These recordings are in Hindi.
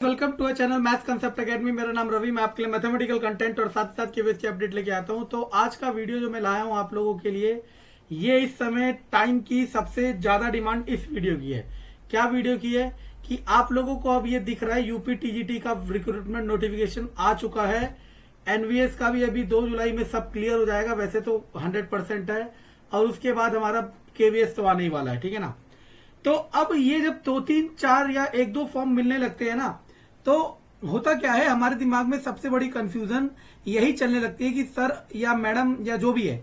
Welcome to a channel maths concept academy. मेरा नाम रवि, मैं आपके लिए मैथमेटिकल कंटेंट और साथ साथ केवीएस की अपडेट लेके आता हूं। तो आज का वीडियो जो मैं लाया हूं आप लोगों के लिए, ये इस समय टाइम की सबसे ज्यादा डिमांड इस वीडियो की है। क्या वीडियो की है कि आप लोगों को अब ये दिख रहा है यूपी टीजीटी का रिक्रूटमेंट नोटिफिकेशन आ चुका है। एनवीएस का भी अभी 2 जुलाई में सब क्लियर हो जाएगा, वैसे तो 100% है। और उसके बाद हमारा केवीएस तो आने ही वाला है, ठीक है ना। तो अब ये जब 2-3-4 या 1-2 फॉर्म मिलने लगते हैं ना, तो होता क्या है, हमारे दिमाग में सबसे बड़ी कंफ्यूजन यही चलने लगती है कि सर या मैडम या जो भी है,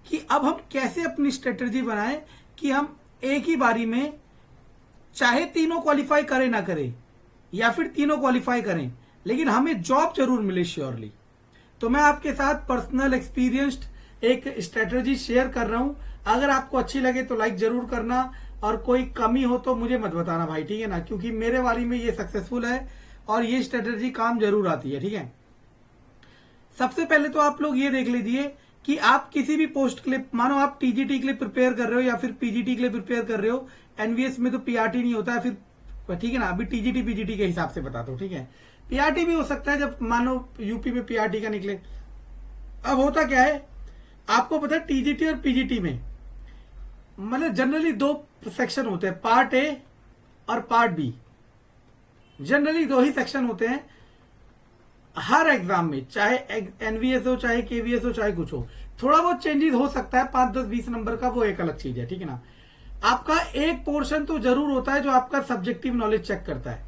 कि अब हम कैसे अपनी स्ट्रेटेजी बनाएं कि हम एक ही बारी में चाहे तीनों क्वालिफाई करें ना करें, या फिर तीनों क्वालिफाई करें लेकिन हमें जॉब जरूर मिले श्योरली। तो मैं आपके साथ पर्सनल एक्सपीरियंस्ड एक स्ट्रेटेजी शेयर कर रहा हूं। अगर आपको अच्छी लगे तो लाइक जरूर करना, और कोई कमी हो तो मुझे मत बताना भाई, ठीक है ना, क्योंकि मेरे वाली में ये सक्सेसफुल है और ये स्ट्रेटेजी काम जरूर आती है, ठीक है। सबसे पहले तो आप लोग ये देख लीजिए कि आप किसी भी पोस्ट के लिए, मानो आप टीजीटी के लिए प्रिपेयर कर रहे हो या फिर पीजीटी के लिए प्रिपेयर कर रहे हो। एनवीएस में तो पीआरटी नहीं होता है, फिर ठीक है ना। अभी टीजीटी पीजीटी के हिसाब से बताता हूं, ठीक है। पीआरटी भी हो सकता है जब मानो यूपी में पीआरटी का निकले। अब होता क्या है, आपको पता है टीजीटी और पीजीटी में मतलब जनरली 2 सेक्शन होते हैं, पार्ट ए और पार्ट बी। जनरली 2 ही सेक्शन होते हैं हर एग्जाम में, चाहे एनवीएस हो, चाहे केवीएस हो, चाहे कुछ हो। थोड़ा बहुत चेंजेस हो सकता है 5, 10, 20 नंबर का, वो एक अलग चीज है, ठीक है ना। आपका एक पोर्शन तो जरूर होता है जो आपका सब्जेक्टिव नॉलेज चेक करता है।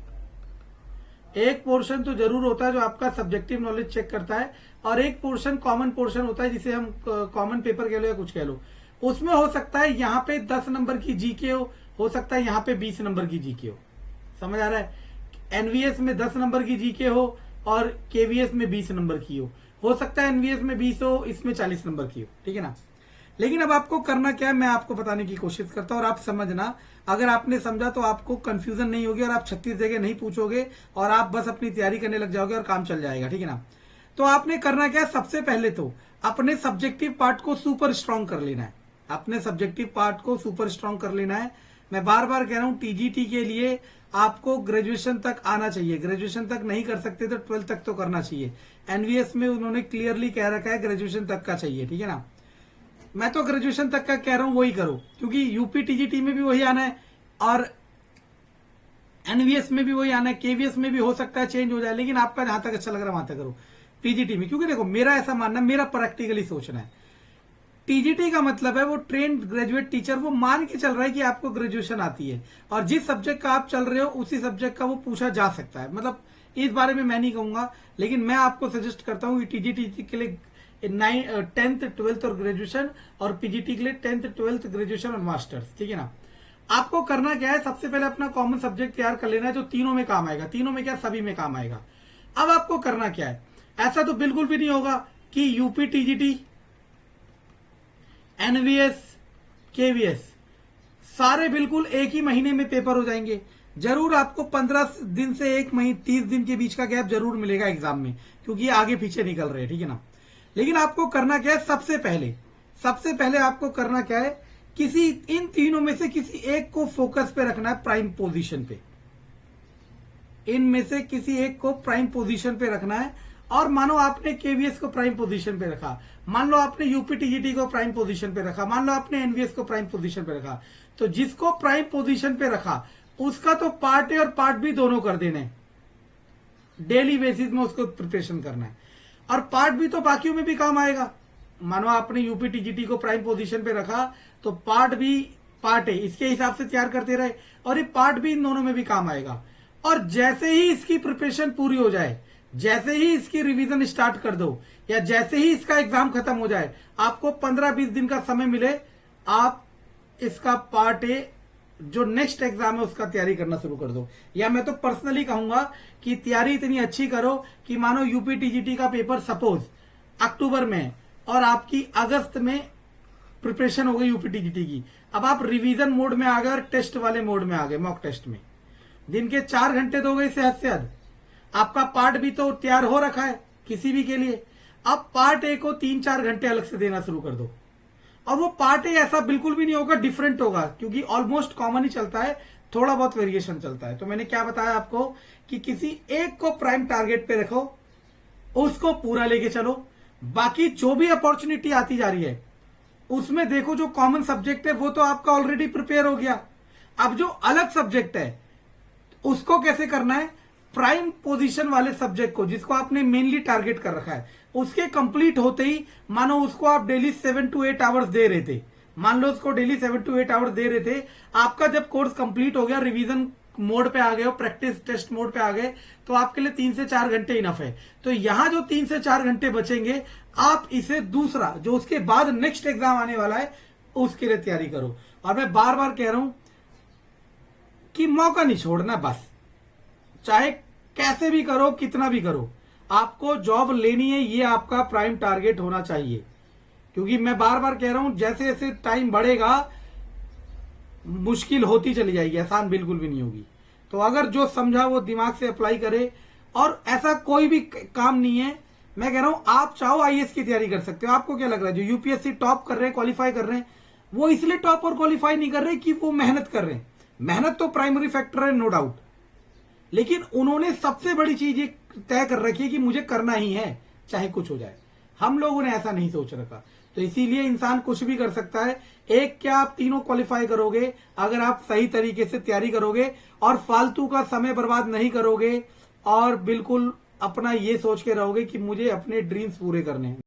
एक पोर्शन तो जरूर होता है जो आपका सब्जेक्टिव नॉलेज चेक करता है, और एक पोर्शन कॉमन पोर्शन होता है जिसे हम कॉमन पेपर कह लो या कुछ कह लो। उसमें हो सकता है यहाँ पे 10 नंबर की जीके हो सकता है यहाँ पे 20 नंबर की जीके हो। समझ आ रहा है। एनवीएस में 10 नंबर की जीके हो और केवीएस में 20 नंबर की हो सकता है एनवीएस में 20 हो, इसमें 40 नंबर की हो, ठीक है ना। लेकिन अब आपको करना क्या है, मैं आपको बताने की कोशिश करता हूं और आप समझना। अगर आपने समझा तो आपको कंफ्यूजन नहीं होगी और आप 36 जगह नहीं पूछोगे और आप बस अपनी तैयारी करने लग जाओगे और काम चल जाएगा, ठीक है ना। तो आपने करना क्या है, सबसे पहले तो अपने सब्जेक्टिव पार्ट को सुपर स्ट्रांग कर लेना है। अपने सब्जेक्टिव पार्ट को सुपर स्ट्रांग कर लेना है। मैं बार बार कह रहा हूं, टीजीटी के लिए आपको ग्रेजुएशन तक आना चाहिए। ग्रेजुएशन तक नहीं कर सकते तो 12th तक तो करना चाहिए। एनवीएस में उन्होंने क्लियरली कह रखा है ग्रेजुएशन तक का चाहिए, ठीक है ना। मैं तो ग्रेजुएशन तक का कह रहा हूं, वही करो, क्योंकि यूपी टीजीटी में भी वही आना है और एनवीएस में भी वही आना है। केवीएस में भी हो सकता है चेंज हो जाए, लेकिन आपका जहां तक अच्छा लग रहा है वहां तक करो पीजीटी में। क्योंकि देखो, मेरा ऐसा मानना, मेरा प्रैक्टिकली सोचना है, टीजीटी का मतलब है वो ट्रेंड ग्रेजुएट टीचर, वो मान के चल रहा है कि आपको ग्रेजुएशन आती है और जिस सब्जेक्ट का आप चल रहे हो उसी सब्जेक्ट का वो पूछा जा सकता है। मतलब इस बारे में मैं नहीं कहूंगा, लेकिन मैं आपको सजेस्ट करता हूं कि टीजीटी के लिए 10th 12th और ग्रेजुएशन, और पीजीटी के लिए 10th 12th ग्रेजुएशन और मास्टर्स, ठीक है ना। आपको करना क्या है, सबसे पहले अपना कॉमन सब्जेक्ट तैयार कर लेना है जो तीनों में काम आएगा। तीनों में क्या, सभी में काम आएगा। अब आपको करना क्या है, ऐसा तो बिल्कुल भी नहीं होगा कि यूपी टीजीटी, एनवीएस, केवीएस सारे बिल्कुल एक ही महीने में पेपर हो जाएंगे। जरूर आपको 15 दिन से 1 महीने 30 दिन के बीच का गैप जरूर मिलेगा एग्जाम में, क्योंकि ये आगे पीछे निकल रहे हैं, ठीक है ना। लेकिन आपको करना क्या है, सबसे पहले आपको करना क्या है, किसी इन तीनों में से किसी एक को फोकस पे रखना है, प्राइम पोजीशन पे। इनमें से किसी एक को प्राइम पोजीशन पे रखना है। और मानो आपने केवीएस को प्राइम पोजीशन पे रखा, मान लो आपने यूपी टीजीटी को प्राइम पोजीशन पे रखा, मान लो आपने एनवीएस को प्राइम पोजीशन पे रखा, तो जिसको प्राइम पोजीशन पे रखा उसका तो पार्ट ए और पार्ट बी दोनों कर देने, डेली बेसिस में उसको प्रिपरेशन करना है। और पार्ट बी तो बाकियों में भी काम आएगा। मानो आपने यूपी टीजीटी को प्राइम पोजीशन पे रखा, तो पार्ट बी, पार्ट ए इसके हिसाब से तैयार करते रहे, और ये पार्ट बी इन दोनों में भी काम आएगा। और जैसे ही इसकी प्रिपरेशन पूरी हो जाए, जैसे ही इसकी रिवीजन स्टार्ट कर दो, या जैसे ही इसका एग्जाम खत्म हो जाए, आपको 15-20 दिन का समय मिले, आप इसका पार्ट ए जो नेक्स्ट एग्जाम है उसका तैयारी करना शुरू कर दो। या मैं तो पर्सनली कहूंगा कि तैयारी इतनी अच्छी करो कि मानो यूपी टीजीटी का पेपर सपोज अक्टूबर में है और आपकी अगस्त में प्रिपरेशन हो गई यूपी टीजीटी की। अब आप रिवीजन मोड में आ गए और टेस्ट वाले मोड में आ गए, मॉक टेस्ट में दिन के 4 घंटे दो गए से हद से हद। आपका पार्ट भी तो तैयार हो रखा है किसी भी के लिए, अब पार्ट ए को 3-4 घंटे अलग से देना शुरू कर दो। और वो पार्ट ए ऐसा बिल्कुल भी नहीं होगा डिफरेंट होगा, क्योंकि ऑलमोस्ट कॉमन ही चलता है थोड़ा बहुत वेरिएशन चलता है। तो मैंने क्या बताया आपको कि किसी एक को प्राइम टारगेट पे रखो, उसको पूरा लेके चलो, बाकी जो भी अपॉर्चुनिटी आती जा रही है उसमें देखो जो कॉमन सब्जेक्ट है वो तो आपका ऑलरेडी प्रिपेयर हो गया। अब जो अलग सब्जेक्ट है उसको कैसे करना है, प्राइम पोजीशन वाले सब्जेक्ट को जिसको आपने मेनली टारगेट कर रखा है, उसके कंप्लीट होते ही मानो उसको आप डेली 7 to 8 आवर्स दे रहे थे, मान लो उसको डेली 7 to 8 आवर्स दे रहे थे, आपका जब कोर्स कंप्लीट हो गया, रिवीजन मोड पे आ गए हो, प्रैक्टिस टेस्ट मोड पे आ गए, तो आपके लिए 3 से 4 घंटे इनफ है। तो यहां जो 3 से 4 घंटे बचेंगे, आप इसे दूसरा जो उसके बाद नेक्स्ट एग्जाम आने वाला है उसके लिए तैयारी करो। और मैं बार बार कह रहा हूं कि मौका नहीं छोड़ना, बस चाहे कैसे भी करो, कितना भी करो, आपको जॉब लेनी है, ये आपका प्राइम टारगेट होना चाहिए। क्योंकि मैं बार बार कह रहा हूं जैसे जैसे टाइम बढ़ेगा मुश्किल होती चली जाएगी, आसान बिल्कुल भी नहीं होगी। तो अगर जो समझा वो दिमाग से अप्लाई करे, और ऐसा कोई भी काम नहीं है, मैं कह रहा हूं आप चाहो आईएएस की तैयारी कर सकते हो। आपको क्या लग रहा है जो यूपीएससी टॉप कर रहे हैं, क्वालिफाई कर रहे हैं, वो इसलिए टॉप और क्वालिफाई नहीं कर रहे कि वो मेहनत कर रहे हैं, मेहनत तो प्राइमरी फैक्टर है नो डाउट, लेकिन उन्होंने सबसे बड़ी चीज ये तय कर रखी है कि मुझे करना ही है चाहे कुछ हो जाए। हम लोगों ने ऐसा नहीं सोच रखा, तो इसीलिए इंसान कुछ भी कर सकता है। एक क्या आप तीनों क्वालिफाई करोगे अगर आप सही तरीके से तैयारी करोगे और फालतू का समय बर्बाद नहीं करोगे, और बिल्कुल अपना ये सोच के रहोगे कि मुझे अपने ड्रीम्स पूरे करने हैं।